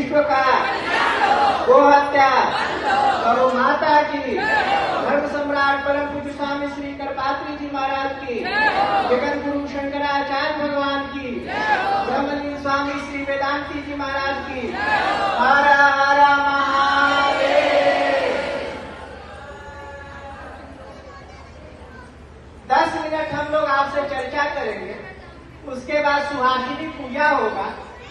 विश्व का गो हत्या करो माता की, धर्म सम्राट परम पूज्य स्वामी श्री करपात्री जी महाराज की, जगत गुरु शंकराचार्य भगवान की, ब्रह्मलीन स्वामी श्री वेदांती जी महाराज की। हर हर महादेव। 10 मिनट हम लोग आपसे चर्चा करेंगे, उसके बाद सुहासिनी पूजा होगा,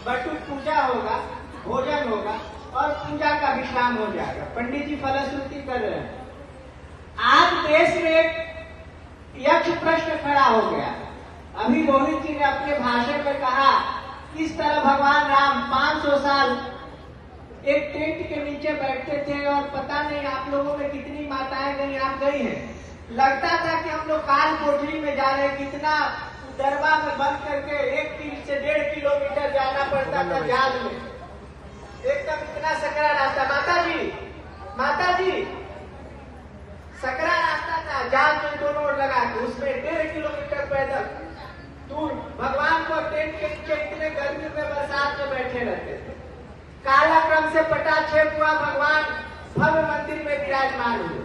बटुक पूजा होगा, भोजन होगा और पूजा का विश्राम हो जाएगा। पंडित जी फलश्रुति कर रहे हैं। आज देश में एक यक्ष प्रश्न खड़ा हो गया। अभी रोहित जी ने अपने भाषण में कहा, किस तरह भगवान राम 500 साल एक टेंट के नीचे बैठते थे और पता नहीं आप लोगों में कितनी माताएं गई, आप गई हैं। लगता था कि हम लोग काल कोठरी में जा रहे, कितना दरबा में बंद करके 1 से 1.5 किलोमीटर जाना पड़ता था जाल में, एकदम इतना सकरा रास्ता। माता जी सकरा रास्ता था, जाल में दोनों ओर लगा के, उसमें 1.5 किलोमीटर पैदल दूर भगवान को टेंट के नीचे इतने गर्मी में बरसात में बैठे रहते थे। काला क्रम से पटाक्षेप हुआ, भगवान भव्य मंदिर में विराजमान हुए।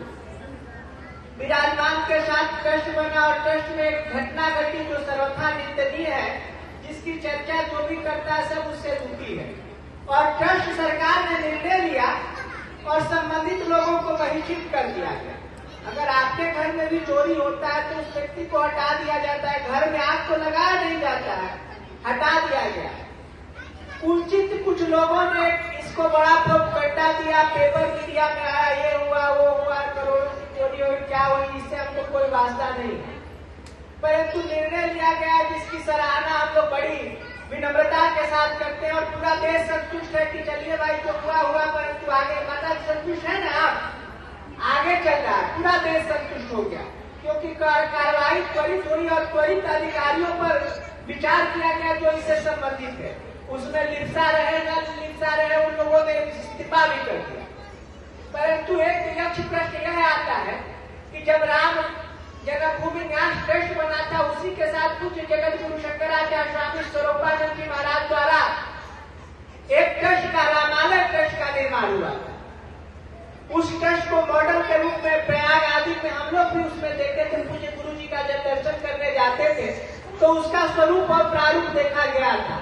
विराजमान के साथ ट्रस्ट बना और ट्रस्ट में एक घटना घटी जो सर्वथा निंदनीय है, जिसकी चर्चा जो भी करता है सब उससे दुखी है। और ट्रस्ट सरकार ने निर्णय लिया और संबंधित लोगों को बहिष्कृत कर दिया गया। अगर आपके घर में भी चोरी होता है तो उस व्यक्ति को हटा दिया जाता है, घर में आग तो लगाया नहीं जाता है, हटा दिया गया। उचित कुछ लोगों ने इसको बड़ा प्रोपेगेंडा दिया, पेपर मीडिया में आया, ये हुआ वो हुआ, करोड़ों की चोरी हुई, क्या हुई, इससे हमको कोई वास्ता नहीं है। परंतु निर्णय लिया गया जिसकी सराहना हम लोग बड़ी विनम्रता के साथ करते हैं और पूरा देश संतुष्ट है कि चलिए भाई जो हुआ, परंतु आगे माता संतुष्ट है ना, आप आगे चल रहा है, पूरा देश संतुष्ट हो गया, क्योंकि कार्रवाई त्वरित हुई और त्वरित अधिकारियों पर विचार किया गया जो इससे संबंधित है। उसमें लिप्सा रहे न लिप्सा रहे, उन लोगों ने इस्तीफा भी कर दिया। परंतु एक यक्ष प्रश्न यह आता है कि जब राम जन्मभूमि न्यास ट्रस्ट बना था, उसी के साथ कुछ जगत गुरु शंकराचार्य स्वामी स्वरूपानंद जी महाराज द्वारा एक ट्रस्ट का, रामालय ट्रस्ट का निर्माण हुआ था। उस ट्रस्ट को मॉडल के रूप में प्रयाग आदि में हम लोग भी उसमें देखते थे। पूज्य गुरु जी का जब दर्शन करने जाते थे तो उसका स्वरूप और प्रारूप देखा गया था।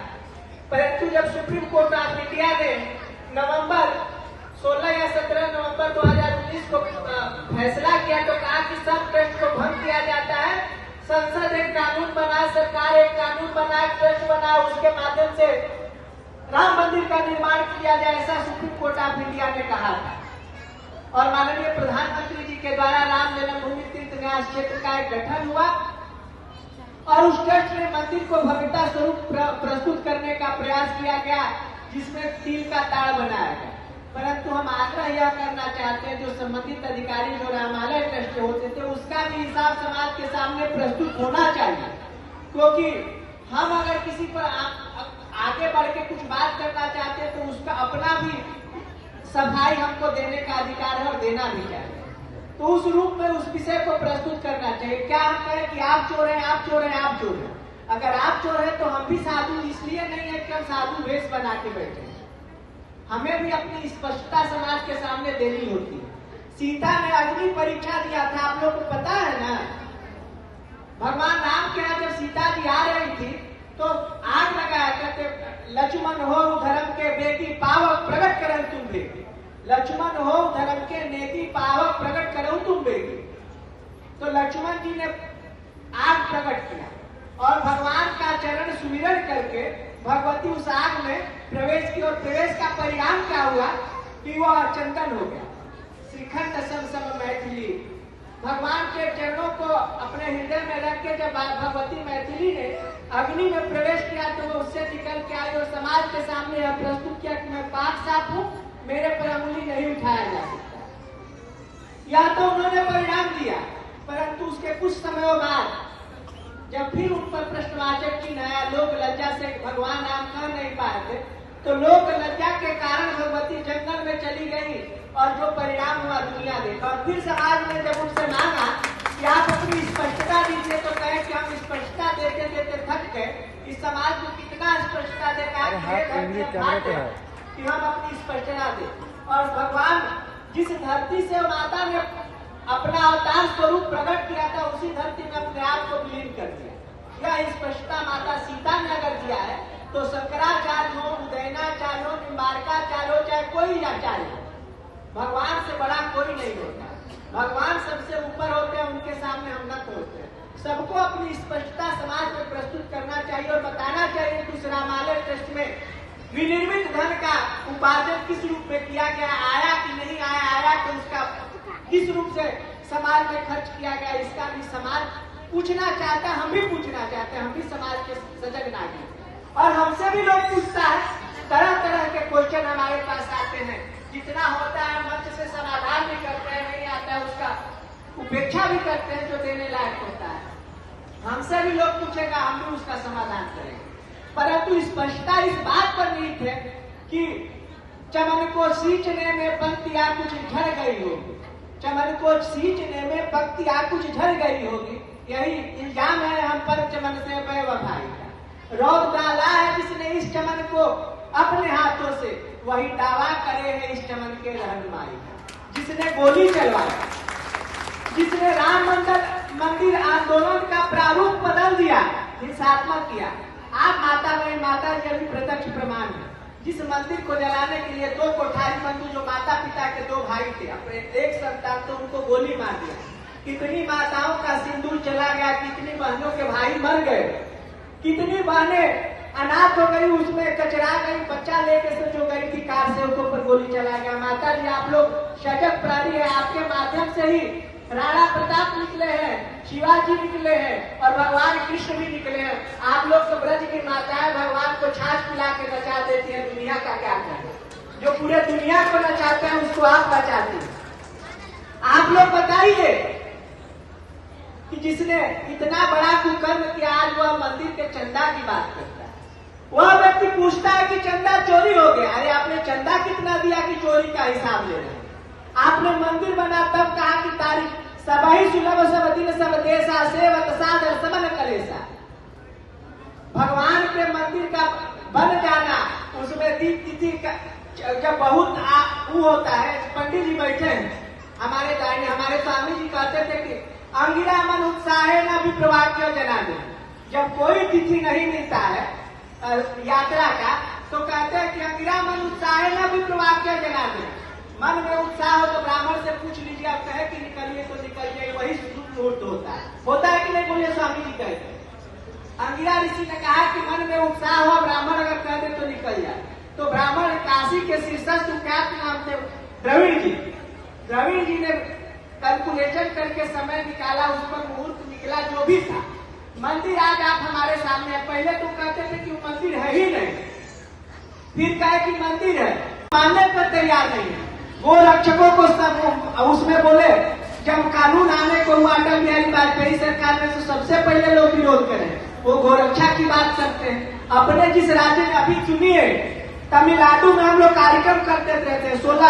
परंतु जब सुप्रीम कोर्ट ऑफ इंडिया ने नवंबर 16 या 17 नवंबर 2019 को फैसला किया तो कहा कि सब ट्रस्ट को भंग किया जाता है। संसद एक कानून बना, सरकार एक कानून बना, ट्रस्ट बना, उसके माध्यम से राम मंदिर का निर्माण किया जाए, ऐसा सुप्रीम कोर्ट ऑफ इंडिया ने कहा था। और माननीय प्रधानमंत्री जी के द्वारा राम जन्मभूमि तीर्थ न्यास क्षेत्र का एक गठन हुआ और उस ट्रस्ट में मंदिर को भव्यता स्वरूप प्रस्तुत करने का प्रयास किया गया, जिसमें तिल का ताड़ बनाया गया। परंतु हम आग्रह यह करना चाहते हैं, जो संबंधित अधिकारी जो रामालय ट्रस्ट के होते थे, उसका भी हिसाब समाज के सामने प्रस्तुत होना चाहिए, क्योंकि हम अगर किसी पर आगे बढ़ के कुछ बात करना चाहते हैं तो उसका अपना भी सफाई हमको देने का अधिकार है और देना भी चाहिए। तो उस रूप में उस विषय को प्रस्तुत करना चाहिए। क्या हम कहें कि आप चोर हैं, आप चोर हैं, आप चोर हैं? अगर आप चोर हैं तो हम भी साधु इसलिए नहीं है कि हम साधु वेश बना के बैठे, हमें भी अपनी स्पष्टता समाज के सामने देनी होती है। सीता ने अग्नि परीक्षा दिया था, आप लोग को पता है ना। भगवान राम के यहाँ जब सीता जी आ रही थी तो आग लगाया करते, लक्ष्मण हो धर्म के बेटी पावक प्रकट करन तुम बेटी, लक्ष्मण हो धर्म के नेकी पावक प्रकट करो तुम बेटी। तो लक्ष्मण जी ने आग प्रकट किया और भगवान का चरण सुमिरन करके भगवती उस आग में प्रवेश की और प्रवेश का परिणाम क्या हुआ कि वह चंदन हो गया। श्रीखंड सम सम मैथिली, भगवान के चरणों को अपने हृदय में रख के जब भगवती मैथिली ने अग्नि में प्रवेश किया तो वो उससे निकल के आई और समाज के सामने यह प्रस्तुत किया कि मैं पाक साफ हूँ, मेरे पर अंगुली नहीं उठाया जा सकता। यह तो उन्होंने परिणाम दिया, परंतु उसके कुछ समय बाद जब फिर उन पर प्रश्नवाचक चिन्ह आया, लोग लज्जा से भगवान नाम कह नहीं पाए थे, तो लोग लज्जा के कारण भगवती जंगल में चली गई और जो परिणाम हुआ दुनिया देखा। और फिर समाज ने जब उनसे मांगा कि आप अपनी स्पष्टता दीजिए तो कहे कि हम स्पष्टता देते देते थक गए। इस समाज को कितना स्पष्टता देता है कि हम अपनी स्पष्टता दें। और भगवान जिस धरती से माता ने अपना अवतार स्वरूप प्रकट किया था, उसी धरती में अपने आप को विलीन कर दिया। यह स्पष्टता माता सीता ने अगर दिया है, तो शंकराचार्य हो, उदयनाचार्य हो, निम्बारकाचार्य हो, चाहे कोई आचार्य हो, भगवान से बड़ा कोई नहीं होता। भगवान सबसे ऊपर होते हैं, उनके सामने हम नत होते हैं। सबको अपनी स्पष्टता समाज में प्रस्तुत करना चाहिए और बताना चाहिए कि उस रामालय ट्रस्ट में विनिर्मित धन का उपार्जन किस रूप में किया गया, आया कि नहीं आया, आया तो उसका किस रूप से समाज में खर्च किया गया, इसका भी समाज पूछना चाहता है। हम भी पूछना चाहते हैं, हम भी समाज के सजग नागरिक। और हमसे भी लोग पूछता है, तरह तरह के क्वेश्चन हमारे पास आते हैं। जितना होता है मंच से समाधान भी करते हैं, नहीं आता है उसका उपेक्षा भी करते हैं जो देने लायक होता है। हमसे भी लोग पूछेगा, हम भी उसका समाधान करेंगे। परंतु स्पष्टता इस बात पर निहित है कि चमन को सींचने में पंक्तियां कुछ झड़ गई होगी, चमन को सींचने में पंक्तियां कुछ झड़ गई होगी, यही इल्जाम है हम पर चमन से बेवफाई का। रौद डाला है जिसने इस चमन को अपने हाथों से, वही दावा करे है इस चमन के रहनुमाई का। जिसने गोली चलवाया, जिसने राम मंदिर आंदोलन का प्रारूप बदल दिया, हिंसात्मक किया। आप माता बहन, माता जी अभी प्रत्यक्ष प्रमाण है। जिस मंदिर को जलाने के लिए 2 कोठारी बंधु, जो माता पिता के 2 भाई थे, अपने एक संतान, तो उनको गोली मार दिया। कितनी माताओं का सिंदूर चला गया, कितनी बहनों के भाई मर गए, कितनी बहनें अनाथ हो गई, उसमें कचरा गई, बच्चा लेके से जो गई थी कार से, उसके ऊपर गोली चला गया। माता जी आप लोग सजग प्राणी है, आपके माध्यम से ही राणा प्रताप निकले हैं, शिवाजी निकले हैं और भगवान कृष्ण भी निकले हैं। आप लोग तो ब्रज की माताएं भगवान को छाछ पिला के नचा देती है, दुनिया का क्या करें। जो पूरे दुनिया को नचाते हैं उसको आप बचाते हैं। आप लोग बताइए कि जिसने इतना बड़ा कुकर्म किया, आज वह मंदिर के चंदा की बात करता है। वह व्यक्ति पूछता है कि चंदा चोरी हो गया। अरे आपने चंदा कितना दिया कि चोरी का हिसाब ले रहे हैं? आपने मंदिर बना तब कहा कि तारीख सब ही सुलभ सब दिन सब देशा सेवत साधर समन कलेसा। भगवान के मंदिर का बन जाना, उसमें दीप तिथि का जब बहुत वो होता है। पंडित जी बैठे हैं हमारे दाहिने, हमारे स्वामी जी कहते थे कि अंगिरा मन उत्साहे न विप्रवाक्य जनादे। जब कोई तिथि नहीं मिलता है यात्रा का, तो कहते हैं कि अंगिरा मन उत्साहे न विप्रवाक्य जनादे। मन में उत्साह हो तो ब्राह्मण से पूछ लीजिए, आप कहे कि निकलिए तो निकलिए, वही शुभ मुहूर्त होता है कि नहीं? बोलिए स्वामी जी कहते। अंगिरा ऋषि ने कहा कि मन में उत्साह हो, ब्राह्मण अगर कह दे तो निकल जाए। तो ब्राह्मण काशी के शीर्षस्थ सुख्यात नाम थे द्रविड़ जी। द्रविड़ जी ने कैलकुलेशन करके समय निकाला, उस पर मुहूर्त निकला जो भी था। मंदिर आज आप हमारे सामने है। पहले तो कहते थे कि मंदिर है ही नहीं, फिर कहे कि मंदिर है, मानने पर तैयार नहीं है। वो रक्षकों को सब उसमें बोले, जब कानून आने को हुआ अटल बिहारी वाजपेयी सरकार में, तो सबसे पहले लोग विरोध करें। वो गोरक्षा की बात करते हैं। अपने जिस राज्य में अभी चुनिए, तमिलनाडु में हम लोग कार्यक्रम करते रहते, 16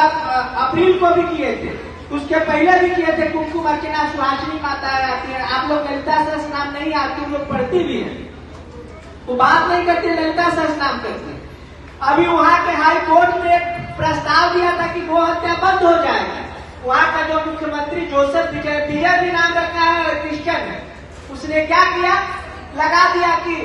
अप्रैल को भी किए थे, उसके पहले भी किए थे। कुमकुम अर्चना सुहासिनी माता आती है, आप लोग ललिता सहस्रनाम नहीं आती, लोग पढ़ती भी है, वो बात नहीं करते, ललिता सहस्रनाम करते। अभी वहाँ के हाई कोर्ट ने एक प्रस्ताव दिया था कि गो हत्या बंद हो जाएगा। वहाँ का जो मुख्यमंत्री जोसेफ विजय भी नाम रखा है, क्रिश्चियन है, उसने क्या किया, लगा दिया कि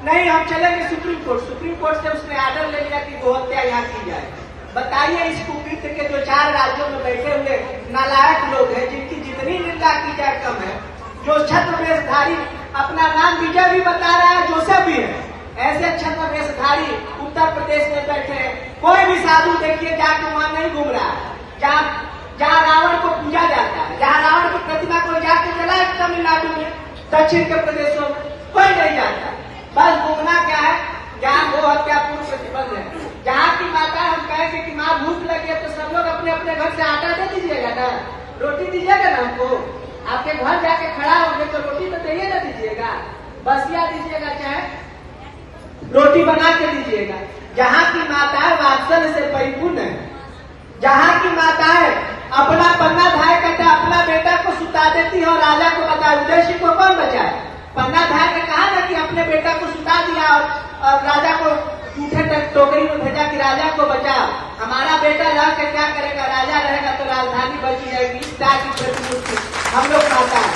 नहीं हम चलेंगे सुप्रीम कोर्ट। सुप्रीम कोर्ट से उसने आर्डर ले लिया कि गो हत्या यहाँ की जाए। बताइए इस कुकृत्य के जो 4 राज्यों में बैठे हुए नालायक लोग हैं, जिनकी जितनी निंदा की जाए कम है। जो छत्र वेशधारी अपना नाम विजय भी बता रहा है, जोसेफ भी है, ऐसे छत्र वेशधारी उत्तर प्रदेश में बैठे हैं। कोई भी साधु देखिए जाके वहां नहीं घूम रहा है। जहाँ रावण को पूजा जाता है, जहाँ रावण की प्रतिमा को जाके जलाए तमिलनाडु में, दक्षिण के प्रदेशों में कोई नहीं जाता। बस घूमना क्या है, जहाँ गो हत्या पूर्व प्रतिबंध है। जहाँ की माता हम कहेंगे कि माँ भूख लगी है, तो सब लोग अपने अपने घर से आटा दे दीजिएगा ना, रोटी दीजिएगा ना हमको। आपके घर जाके खड़ा होंगे तो रोटी तो दे ना दीजिएगा, बसिया दीजिएगा, चाहे रोटी बना के दीजिएगा। जहाँ की माताएं वात्सल्य से परिपूर्ण है, जहाँ की माताएं अपना पन्ना धाय करके अपना बेटा को सुता देती है और राजा को बता, उदयसी को कौन बचाए? पन्ना धाय ने कहा ना कि अपने बेटा को सुता दिया और राजा को जूठे टोकरी में भेजा कि राजा को बचाओ। बेटा रह के क्या करेगा, राजा रहेगा तो राजधानी बची जाएगी। इस तरह की प्रतिमूर्ति हम लोग पाता है।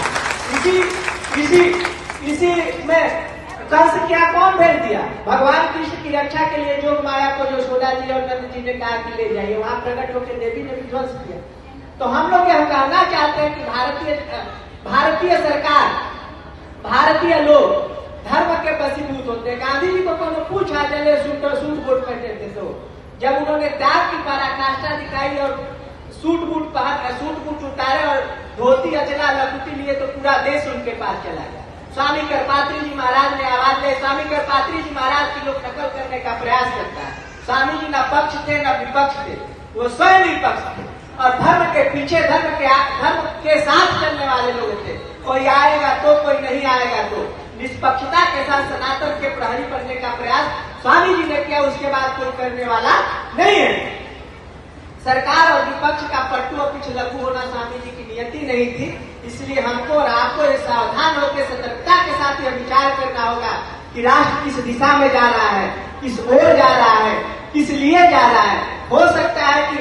इसी में कंस क्या कौन भेज दिया? भगवान कृष्ण की रक्षा के लिए जोग माया को यशोदा जी और नंद जी ने कहा कि ले जाइए, वहां प्रकट होकर देवी ने विध्वंस किया। तो हम लोग यह कहना चाहते हैं कि भारतीय सरकार, भारतीय लोग धर्म के वशीभूत होते हैं। गांधी जी को कोनो पूछा चले सूट बूट पहनते थे, तो जब उन्होंने त्याग की पराकाष्ठा दिखाई और सूट बूट उतारे और धोती अचला लकुटी लिए तो पूरा देश उनके पास चला गया। स्वामी करपात्री जी महाराज ने आवाज ले, स्वामी करपात्री जी महाराज की लोग नकल करने का प्रयास करता है। स्वामी जी न पक्ष थे न विपक्ष थे, वो स्वयं विपक्ष थे और धर्म के पीछे, धर्म के साथ चलने वाले लोग थे। कोई आएगा तो, कोई नहीं आएगा तो, निष्पक्षता के साथ सनातन के प्रहरी बनने का प्रयास स्वामी जी ने किया, उसके बाद कोई करने वाला नहीं है। सरकार और विपक्ष का पट्टू और पीछे लघु होना स्वामी जी की नियति नहीं थी। इसलिए हमको और आपको सावधान होकर सतर्कता के साथ यह विचार करना होगा कि राष्ट्र किस दिशा में जा रहा है, किस ओर जा रहा है, किस लिए जा रहा है। हो सकता है कि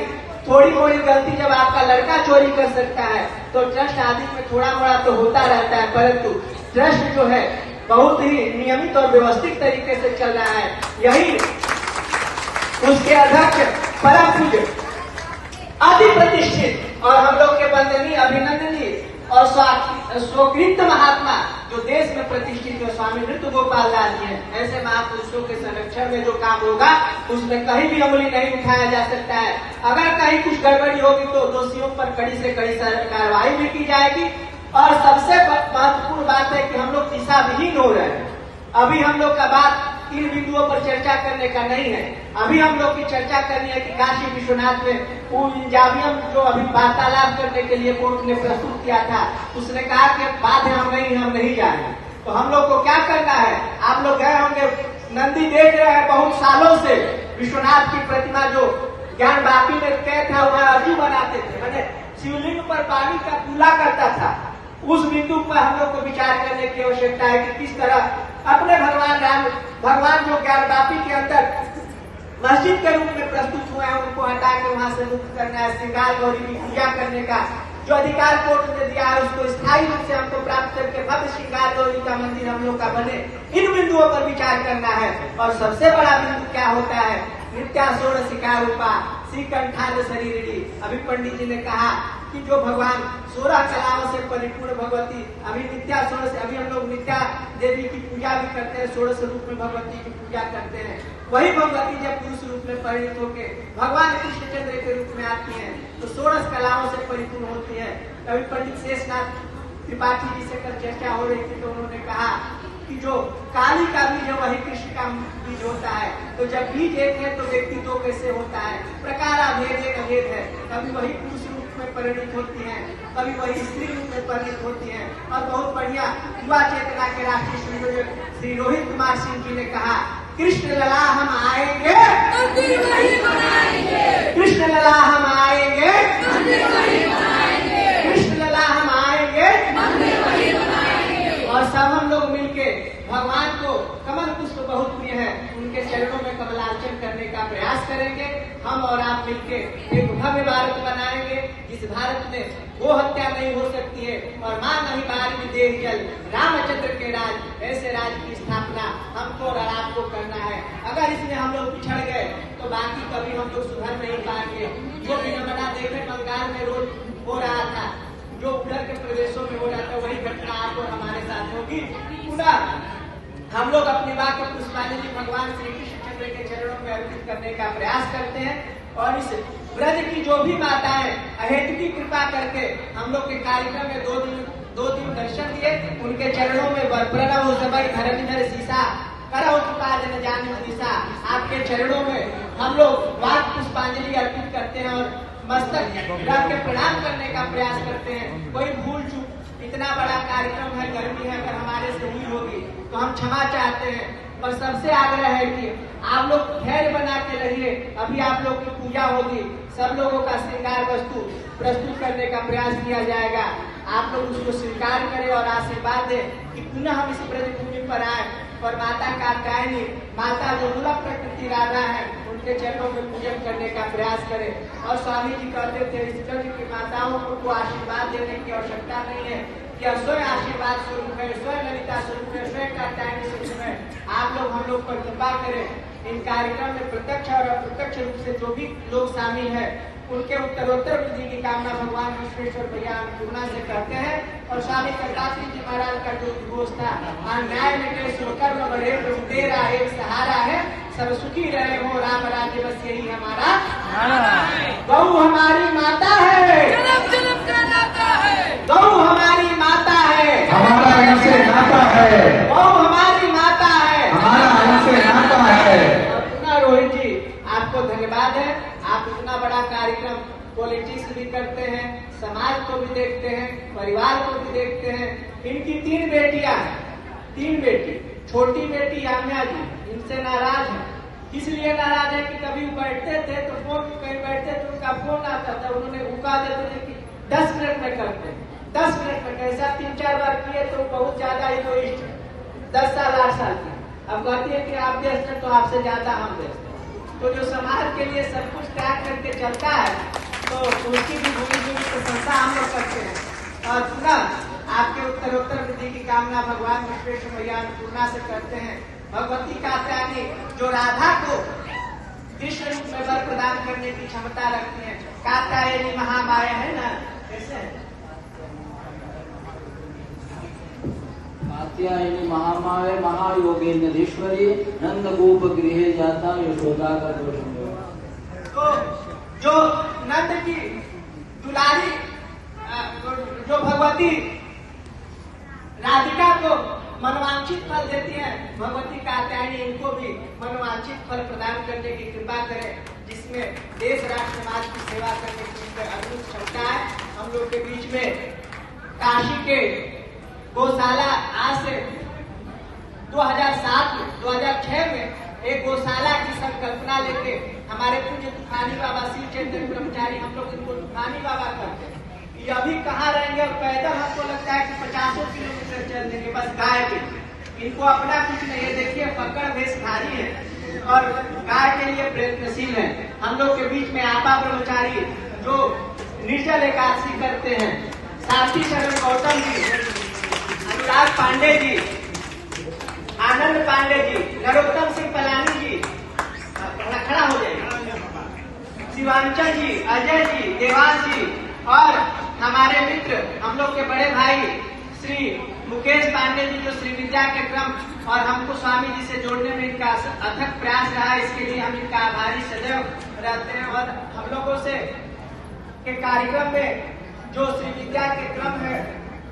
थोड़ी मोड़ी गलती जब आपका लड़का चोरी कर सकता है तो ट्रस्ट आदि में थोड़ा मोड़ा तो होता रहता है, परंतु ट्रस्ट जो है बहुत ही नियमित और व्यवस्थित तरीके से चल रहा है। यही उसके अध्यक्ष परम पूज्य अति प्रतिष्ठित और हम लोग के वंदनीय अभिनंदनीय और स्वकृत महात्मा जो देश में प्रतिष्ठित है स्वामी नृत्य गोपाल दास जी हैं। ऐसे महापुरुषों के संरक्षण में जो काम होगा उसमें कहीं भी अंगुली नहीं उठाया जा सकता है। अगर कहीं कुछ गड़बड़ी होगी तो दोषियों पर कड़ी से कड़ी कार्रवाई भी की जाएगी। और सबसे महत्वपूर्ण बात है कि हम लोग दिशा विहीन हो रहे हैं। अभी हम लोग का बात इन बिंदुओं पर चर्चा करने का नहीं है। अभी हम लोग की चर्चा करनी है कि काशी विश्वनाथ में जामियम जो अभी वार्तालाप करने के लिए कोर्ट ने प्रस्तुत किया था, उसने कहा कि बाद में हम नहीं जाएंगे। तो हम लोग को क्या करना है? आप लोग गए होंगे, नंदी देख रहे हैं बहुत सालों से विश्वनाथ की प्रतिमा जो ज्ञान बापी में कैद था वहां अजू बनाते थे, मैंने शिवलिंग पर पानी का कूला करता था। उस बिंदु पर हम लोग को विचार करने की आवश्यकता है कि किस तरह अपने भगवान जो ज्ञान बापी के अंदर मस्जिद के रूप में प्रस्तुत हुए हैं उनको हटा के वहां से मुक्त करना है। श्रृंगार गौरी की पूजा करने का जो अधिकार कोर्ट ने दिया है उसको स्थायी रूप से हमको प्राप्त करके भव्य श्रृंगार गौरी का मंदिर हम लोग का बने। इन बिंदुओं पर विचार करना है। और सबसे बड़ा बिंदु क्या होता है? नित्या षोडशिका रूपा श्रीकंठान शरीरिणी। अभी पंडित जी ने कहा कि जो भगवान 16 कलाओं से परिपूर्ण भगवती, अभी हम लोग नित्या देवी की पूजा भी करते हैं, 16 रूप में भगवती की पूजा करते हैं। वही भगवती जब पुरुष रूप में परिणित होकर भगवान कृष्णचंद्र के रूप में आती है तो 16 कलाओं से परिपूर्ण होती है। कभी पंडित शेषनाथ त्रिपाठी जी से कल चर्चा हो रही थी तो उन्होंने कहा कि जो काली का बीज है वही कृष्ण का बीज होता है। तो जब बीज एक है तो व्यक्ति दो कैसे होता है? प्रकाराभेद एक अभेद है। कभी वही पुरुष रूप में परिणित होती है, कभी वही स्त्री रूप में परिणित होती है। और बहुत बढ़िया युवा चेतना के राष्ट्रीय संयोजक श्री रोहित कुमार सिंह जी ने कहा, कृष्ण लला हम आएंगे, कृष्ण लला हम आएंगे, कृष्ण लला हम आएंगे, और सब हम लोग मिलके भगवान को कमल पुष्प बहुत प्रिय है, उनके चरणों में कमलार्चन करने का प्रयास करेंगे। हम और आप मिलके एक भव्य भारत बनाएंगे जिस भारत में गो हत्या नहीं हो सकती है और मां नहीं बारी देह जल, रामचंद्र के राज, ऐसे राज की स्थापना हमको और आपको करना है। अगर इसमें हम लोग पिछड़ गए तो बाकी कभी हम लोग सुधर नहीं पाएंगे। जो विडंबना देखे बंगाल में रोज हो रहा था, जो उधर के प्रदेशों में हो रहा था, वही घटना आपको हमारे साथ होगी। पुनः हम लोग अपनी बात को पुष्पांजलि भगवान श्री कृष्णचंद्र के चरणों में अर्पित करने का प्रयास करते हैं। और इस ब्रज की जो भी माताएं अहेतु की कृपा करके हम लोग के कार्यक्रम में दो दिन दर्शन दिए, उनके चरणों में प्रणव समय धरनीधर शीशा करो कृपा जन जाने दिशा, आपके चरणों में हम लोग वाक पुष्पांजलि अर्पित करते हैं और मस्तक रख के प्रणाम करने का प्रयास करते हैं। कोई भूल चूक, इतना बड़ा कार्यक्रम है, गर्मी है, अगर हमारे से हुई होगी तो हम क्षमा चाहते हैं। और सबसे आग्रह है कि आप लोग धैर्य बना के रहिए। अभी आप लोग की पूजा होगी, सब लोगों का श्रृंगार वस्तु प्रस्तुत करने का प्रयास किया जाएगा। आप लोग उसको स्वीकार करें और आशीर्वाद दें कि पुनः हम इस ब्रज भूमि पर आए। और माता कात्यायनी, माता जो मूल प्रकृति राधा है, उनके चरणों में पूजन करने का प्रयास करें। और स्वामी जी कहते थे इस जग की माताओं को आशीर्वाद देने की आवश्यकता नहीं है, कि स्वयं आशीर्वाद स्वरूप है, स्वयं ललिता स्वरूप है, स्वयं कात्यायनी स्वरूप है। आप लोग हम लोग पर कृपा करें। इन कार्यक्रम में प्रत्यक्ष और अप्रत्यक्ष रूप से जो भी लोग शामिल है, उनके उत्तरोत्तर वृद्धि की कामना भगवान विश्वेश्वर भैया अन्नपूर्णा से करते हैं। और स्वामी दत्तात्रेय जी महाराज का जो उद्घोष था, अन्याय मिटे सुकर्म बढ़े, प्रभु तेरा एक सहारा है, सब सुखी रहे हो राम राज्य, बस यही हमारा गौ हमारी माता है, जन्म जन्म का नाता है, गौ हमारी माता है, हमारा इनसे नाता है, गौ हमारी माता है, हमारा इनसे नाता है। पुनः रोहित जी आपको धन्यवाद है। आप इतना बड़ा कार्यक्रम पॉलिटिक्स भी करते हैं, समाज को भी देखते हैं, परिवार को भी देखते हैं। इनकी 3 बेटियां हैं, 3 बेटी। छोटी बेटी आम्या जी इनसे नाराज है। इसलिए नाराज है कि कभी बैठते थे तो फोन कहीं बैठते तो उनका फोन आता था, उन्होंने उका देते थे कि 10 मिनट में करते हैं, 10 मिनट में। कैसा 3-4 बार किए तो बहुत ज्यादा इगोइस्ट है। 10 साल 8 साल की अब कहती है कि आप व्यस्त हैं तो आपसे ज्यादा हम व्यस्त हैं। तो जो समाज के लिए सब कुछ त्याग करके चलता है, तो उसकी भी भूमि भूमि प्रशंसा हम लोग करते हैं। और पुनः आपके उत्तरोत्तर वृद्धि की कामना भगवान विश्वेश्वर भैया अन्नपूर्णा से करते हैं। भगवती कात्यायनी जो राधा को कृष्ण रूप में वर प्रदान करने की क्षमता रखती है, कात्यायनी महामाया है ना, कैसे कात्यायनी महामाया महायोगेन्द्रेश्वरी, नंद गोप गृह जाता यशोदा का दोष। तो जो नंद की दुलारी जो भगवती राधिका को मनवांछित फल देती है, भगवती कात्यायनी इनको भी मनवांछित फल प्रदान करने की कृपा करें, जिसमें देश राष्ट्र समाज की सेवा करने की अद्भुत क्षमता है। हम लोग के बीच में काशी के गौशाला आज से 2006 में एक गौशाला की संकल्पना लेके हमारे पूज्य तूफानी बाबा शिव चैतन्य ब्रह्मचारी, हम लोग इनको तूफानी बाबा करते हैं। ये अभी कहाँ रहेंगे और पैदल हमको लगता है कि 50 किलोमीटर चल देंगे बस गाय के। इनको अपना कुछ नहीं है, देखिए पकड़ भेषधारी है और गाय के लिए प्रयत्नशील है। हम लोग के बीच में आपा ब्रह्मचारी जो निर्जल एकादशी करते हैं, सारथी शरण गौतम जी, अनुराग पांडे जी, आनंद पांडे जी, नरोत्तम सिंह पलानी जी, खड़ा हो जाइए, शिवांचल जी, अजय जी, देवास जी, और हमारे मित्र हम लोग के बड़े भाई श्री मुकेश पांडे जी, जो श्री विद्या के क्रम और हमको स्वामी जी से जोड़ने में इनका अथक प्रयास रहा, इसके लिए हम इनका आभारी सदैव रहते हैं। और हम लोगों से के कार्यक्रम में जो श्री विद्या के क्रम है,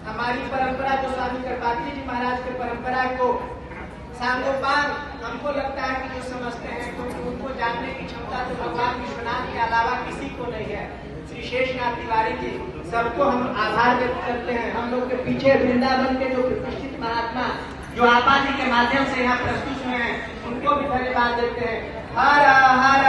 हमारी परंपरा जो स्वामी कृपात्री जी महाराज की परंपरा को सांगोपांग हमको लगता है कि जो समझते हैं, क्योंकि उनको जानने की क्षमता तो भगवान विश्वनाथ के अलावा किसी को नहीं है। श्री शेषनाथ तिवारी जी, सबको हम आभार व्यक्त करते हैं। हम लोग के पीछे वृंदावन के जो प्रतिष्ठित महात्मा जो आपा जी के माध्यम से यहाँ प्रस्तुत हुए हैं, उनको भी धन्यवाद देते हैं। हर हर